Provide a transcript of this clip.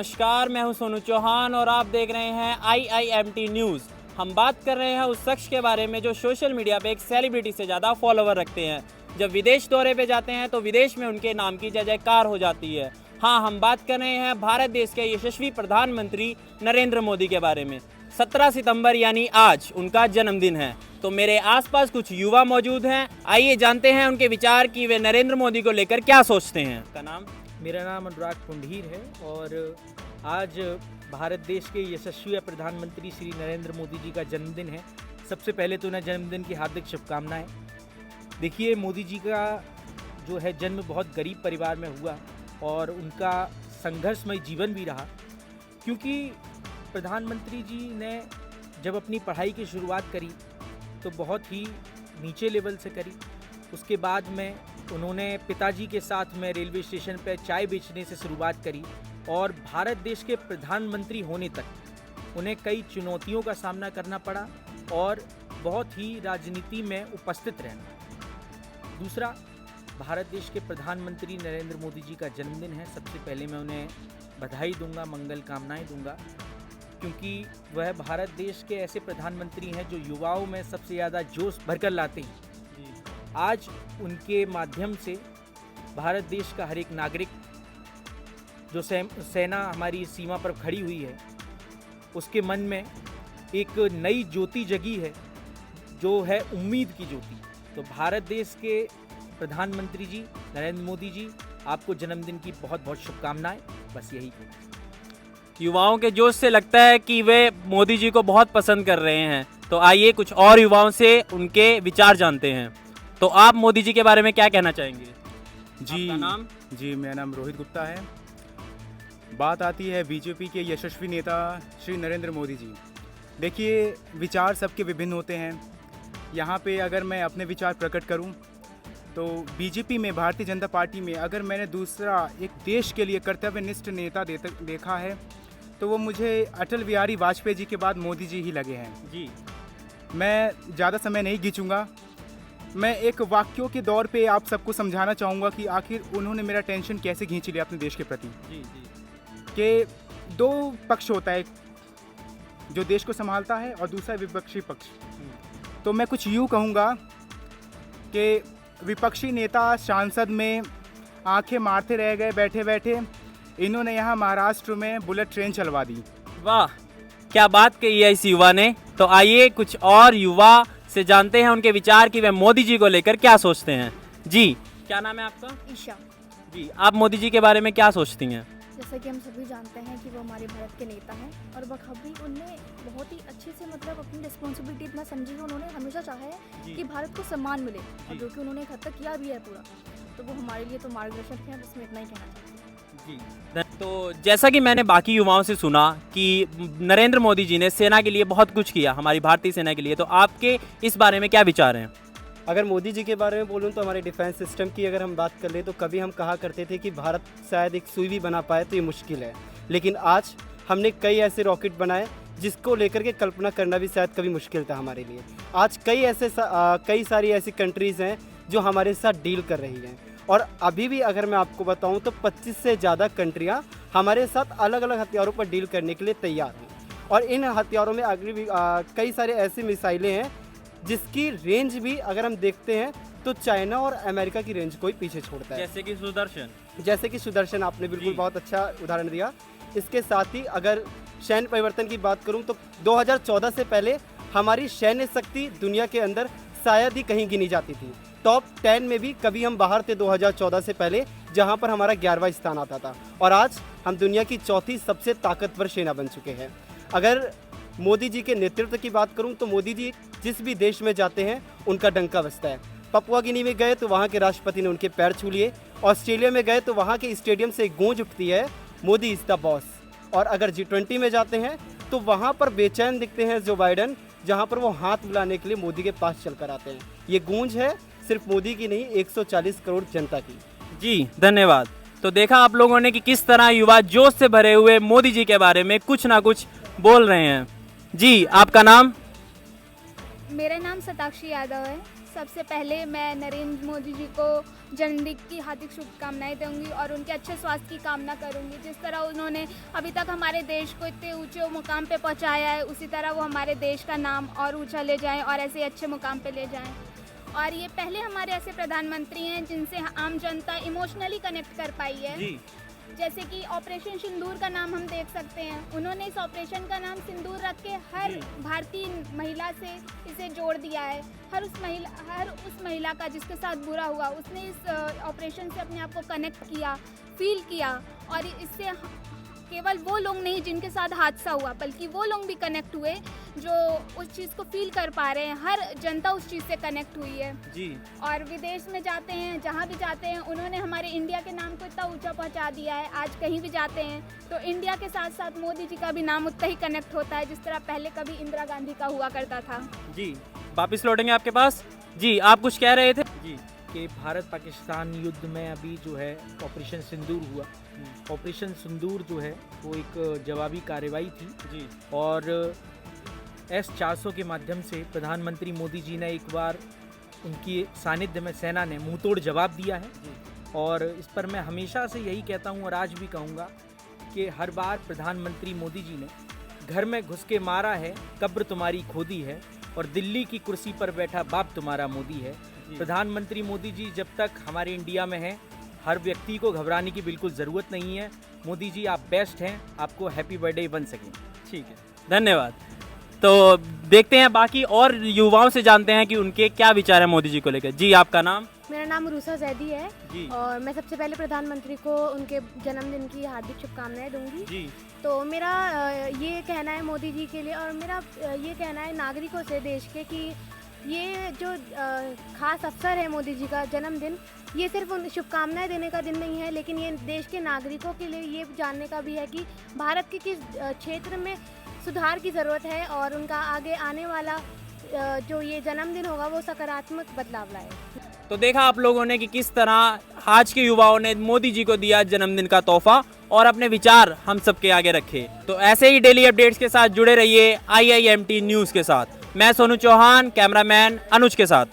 नमस्कार, मैं हूं सोनू चौहान और आप देख रहे हैं IIMT न्यूज़। हम बात कर रहे हैं उस शख्स के बारे में जो सोशल मीडिया पे एक सेलिब्रिटी से ज़्यादा फॉलोवर रखते हैं। जब विदेश दौरे पे जाते हैं तो विदेश में उनके नाम की जय जयकार हो जाती है। हाँ, हम बात कर रहे हैं भारत देश के यशस्वी प्रधानमंत्री नरेंद्र मोदी के बारे में। 17 सितंबर यानी आज उनका जन्मदिन है। तो मेरे आसपास कुछ युवा मौजूद हैं, आइए जानते हैं उनके विचार कि वे नरेंद्र मोदी को लेकर क्या सोचते हैं। का नाम? मेरा नाम अनुराग पुंडीर है और आज भारत देश के यशस्वी प्रधानमंत्री श्री नरेंद्र मोदी जी का जन्मदिन है। सबसे पहले तो उन्हें जन्मदिन की हार्दिक शुभकामनाएं। देखिए, मोदी जी का जो है जन्म बहुत गरीब परिवार में हुआ और उनका संघर्षमय जीवन भी रहा, क्योंकि प्रधानमंत्री जी ने जब अपनी पढ़ाई की शुरुआत करी तो बहुत ही नीचे लेवल से करी। उसके बाद में उन्होंने पिताजी के साथ में रेलवे स्टेशन पर चाय बेचने से शुरुआत करी और भारत देश के प्रधानमंत्री होने तक उन्हें कई चुनौतियों का सामना करना पड़ा और बहुत ही राजनीति में उपस्थित रहना। दूसरा, भारत देश के प्रधानमंत्री नरेंद्र मोदी जी का जन्मदिन है। सबसे पहले मैं उन्हें बधाई दूंगा, मंगल कामनाएं दूंगा, क्योंकि वह भारत देश के ऐसे प्रधानमंत्री हैं जो युवाओं में सबसे ज़्यादा जोश भरकर लाते हैं। आज उनके माध्यम से भारत देश का हर एक नागरिक, जो सेना हमारी सीमा पर खड़ी हुई है, उसके मन में एक नई ज्योति जगी है, जो है उम्मीद की ज्योति। तो भारत देश के प्रधानमंत्री जी नरेंद्र मोदी जी, आपको जन्मदिन की बहुत बहुत शुभकामनाएं। बस यही युवाओं के जोश से लगता है कि वे मोदी जी को बहुत पसंद कर रहे हैं। तो आइए कुछ और युवाओं से उनके विचार जानते हैं। तो आप मोदी जी के बारे में क्या कहना चाहेंगे? जी, आपका नाम? जी, मेरा नाम रोहित गुप्ता है। बात आती है बीजेपी के यशस्वी नेता श्री नरेंद्र मोदी जी। देखिए, विचार सबके विभिन्न होते हैं। यहाँ पे अगर मैं अपने विचार प्रकट करूँ तो बीजेपी में, भारतीय जनता पार्टी में अगर मैंने दूसरा एक देश के लिए कर्तव्यनिष्ठ नेता देखा है तो वो मुझे अटल बिहारी वाजपेयी जी के बाद मोदी जी ही लगे हैं। जी, मैं ज़्यादा समय नहीं खींचूंगा। मैं एक वाक्यों के दौर पे आप सबको समझाना चाहूँगा कि आखिर उन्होंने मेरा टेंशन कैसे खींच लिया अपने देश के प्रति। जी, जी। कि दो पक्ष होता है, जो देश को संभालता है और दूसरा विपक्षी पक्ष। तो मैं कुछ यूँ कहूँगा कि विपक्षी नेता सांसद में आंखें मारते रह गए बैठे बैठे। इन्होंने यहाँ महाराष्ट्र में बुलेट ट्रेन चलवा दी। वाह, क्या बात कही है इस युवा ने। तो आइए कुछ और युवा से जानते हैं उनके विचार कि वे मोदी जी को लेकर क्या सोचते हैं। जी, क्या नाम है आपका? ईशा। जी, आप मोदी जी के बारे में क्या सोचती हैं? जैसा कि हम सभी जानते हैं कि वो हमारे भारत के नेता हैं और बखूबी उनने बहुत ही अच्छे से अपनी रिस्पॉन्सिबिलिटी इतना समझी है। उन्होंने हमेशा चाहा है कि भारत को सम्मान मिले और जो कि उन्होंने एक हद तक किया भी है पूरा। तो वो हमारे लिए तो मार्गदर्शक हैं, इसमें इतना ही कहना चाहते हैं। जी, तो जैसा कि मैंने बाकी युवाओं से सुना कि नरेंद्र मोदी जी ने सेना के लिए बहुत कुछ किया, हमारी भारतीय सेना के लिए, तो आपके इस बारे में क्या विचार हैं? अगर मोदी जी के बारे में बोलूं तो हमारे डिफेंस सिस्टम की अगर हम बात कर लें तो कभी हम कहा करते थे कि भारत शायद एक सुई भी बना पाए तो ये मुश्किल है, लेकिन आज हमने कई ऐसे रॉकेट बनाए जिसको लेकर के कल्पना करना भी शायद कभी मुश्किल था हमारे लिए। आज कई सारी ऐसी कंट्रीज़ हैं जो हमारे साथ डील कर रही हैं और अभी भी अगर मैं आपको बताऊं तो 25 से ज़्यादा कंट्रियां हमारे साथ अलग अलग हथियारों पर डील करने के लिए तैयार हैं। और इन हथियारों में अगली भी कई सारे ऐसी मिसाइलें हैं जिसकी रेंज भी अगर हम देखते हैं तो चाइना और अमेरिका की रेंज को ही पीछे छोड़ता है। जैसे कि सुदर्शन आपने बिल्कुल बहुत अच्छा उदाहरण दिया। इसके साथ ही अगर सैन्य परिवर्तन की बात करूं तो 2014 से पहले हमारी सैन्य शक्ति दुनिया के अंदर शायद ही कहीं गिनी जाती थी। टॉप 10 में भी कभी हम बाहर थे 2014 से पहले, जहां पर हमारा 11वां स्थान आता था और आज हम दुनिया की चौथी सबसे ताकतवर सेना बन चुके हैं। अगर मोदी जी के नेतृत्व की बात करूं तो मोदी जी जिस भी देश में जाते हैं उनका डंका बजता है। पपुआ गिनी में गए तो वहां के राष्ट्रपति ने उनके पैर छू लिए। ऑस्ट्रेलिया में गए तो वहां के स्टेडियम से गूंज उठती है, मोदी इज़ द बॉस। और अगर G20 में जाते हैं तो वहां पर बेचैन दिखते हैं जो बाइडन, जहां पर वो हाथ मिलाने के लिए मोदी के पास चल कर आते हैं। ये गूंज है सिर्फ मोदी की नहीं, 140 करोड़ जनता की। जी, धन्यवाद। तो देखा आप लोगों ने कि किस तरह युवा जोश से भरे हुए मोदी जी के बारे में कुछ ना कुछ बोल रहे हैं। जी, आपका नाम? मेरा नाम सताक्षी यादव है। सबसे पहले मैं नरेंद्र मोदी जी को जन्मदिन की हार्दिक शुभकामनाएं दूंगी और उनके अच्छे स्वास्थ्य की कामना करूंगी। जिस तरह उन्होंने अभी तक हमारे देश को इतने ऊंचे मुकाम पे पहुंचाया है, उसी तरह वो हमारे देश का नाम और ऊंचा ले जाएं और ऐसे अच्छे मुकाम पे ले जाएं। और ये पहले हमारे ऐसे प्रधानमंत्री हैं जिनसे आम जनता इमोशनली कनेक्ट कर पाई है। जैसे कि ऑपरेशन सिंदूर का नाम हम देख सकते हैं, उन्होंने इस ऑपरेशन का नाम सिंदूर रख के हर भारतीय महिला से इसे जोड़ दिया है। हर उस महिला का जिसके साथ बुरा हुआ, उसने इस ऑपरेशन से अपने आप को कनेक्ट किया, फील किया। और इससे केवल वो लोग नहीं जिनके साथ हादसा हुआ, बल्कि वो लोग भी कनेक्ट हुए जो उस चीज़ को फील कर पा रहे हैं। हर जनता उस चीज़ से कनेक्ट हुई है जी। और विदेश में जाते हैं, जहाँ भी जाते हैं, उन्होंने हमारे इंडिया के नाम को इतना ऊंचा पहुँचा दिया है। आज कहीं भी जाते हैं तो इंडिया के साथ साथ मोदी जी का भी नाम उतना ही कनेक्ट होता है जिस तरह पहले कभी इंदिरा गांधी का हुआ करता था। जी, वापिस लौटेंगे आपके पास। जी, आप कुछ कह रहे थे। जी, कि भारत पाकिस्तान युद्ध में अभी जो है ऑपरेशन सिंदूर हुआ। ऑपरेशन सिंदूर जो है वो एक जवाबी कार्रवाई थी जी। और S-400 के माध्यम से प्रधानमंत्री मोदी जी ने एक बार उनकी सानिध्य में सेना ने मुंहतोड़ जवाब दिया है। और इस पर मैं हमेशा से यही कहता हूँ और आज भी कहूँगा कि हर बार प्रधानमंत्री मोदी जी ने घर में घुस के मारा है, कब्र तुम्हारी खोदी है, और दिल्ली की कुर्सी पर बैठा बाप तुम्हारा मोदी है। प्रधानमंत्री मोदी जी जब तक हमारे इंडिया में हैं, हर व्यक्ति को घबराने की बिल्कुल ज़रूरत नहीं है। मोदी जी आप बेस्ट हैं, आपको हैप्पी बर्थडे बन सकें। ठीक है, धन्यवाद। तो देखते हैं बाकी और युवाओं से जानते हैं कि उनके क्या विचार है मोदी जी को लेकर। जी, आपका नाम? मेरा नाम रूसा जैदी है जी। और मैं सबसे पहले प्रधानमंत्री को उनके जन्मदिन की हार्दिक शुभकामनाएं दूंगी। जी। तो मेरा ये कहना है मोदी जी के लिए, और मेरा ये कहना है नागरिकों से देश के, कि ये जो खास अवसर है मोदी जी का जन्मदिन, ये सिर्फ उन शुभकामनाएं देने का दिन नहीं है, लेकिन ये देश के नागरिकों के लिए ये जानने का भी है कि भारत के किस क्षेत्र में सुधार की ज़रूरत है और उनका आगे आने वाला जो ये जन्मदिन होगा वो सकारात्मक बदलाव लाए। तो देखा आप लोगों ने कि किस तरह आज के युवाओं ने मोदी जी को दिया जन्मदिन का तोहफा और अपने विचार हम सबके आगे रखे। तो ऐसे ही डेली अपडेट्स के साथ जुड़े रहिए IIMT न्यूज़ के साथ। मैं सोनू चौहान, कैमरामैन अनुज के साथ।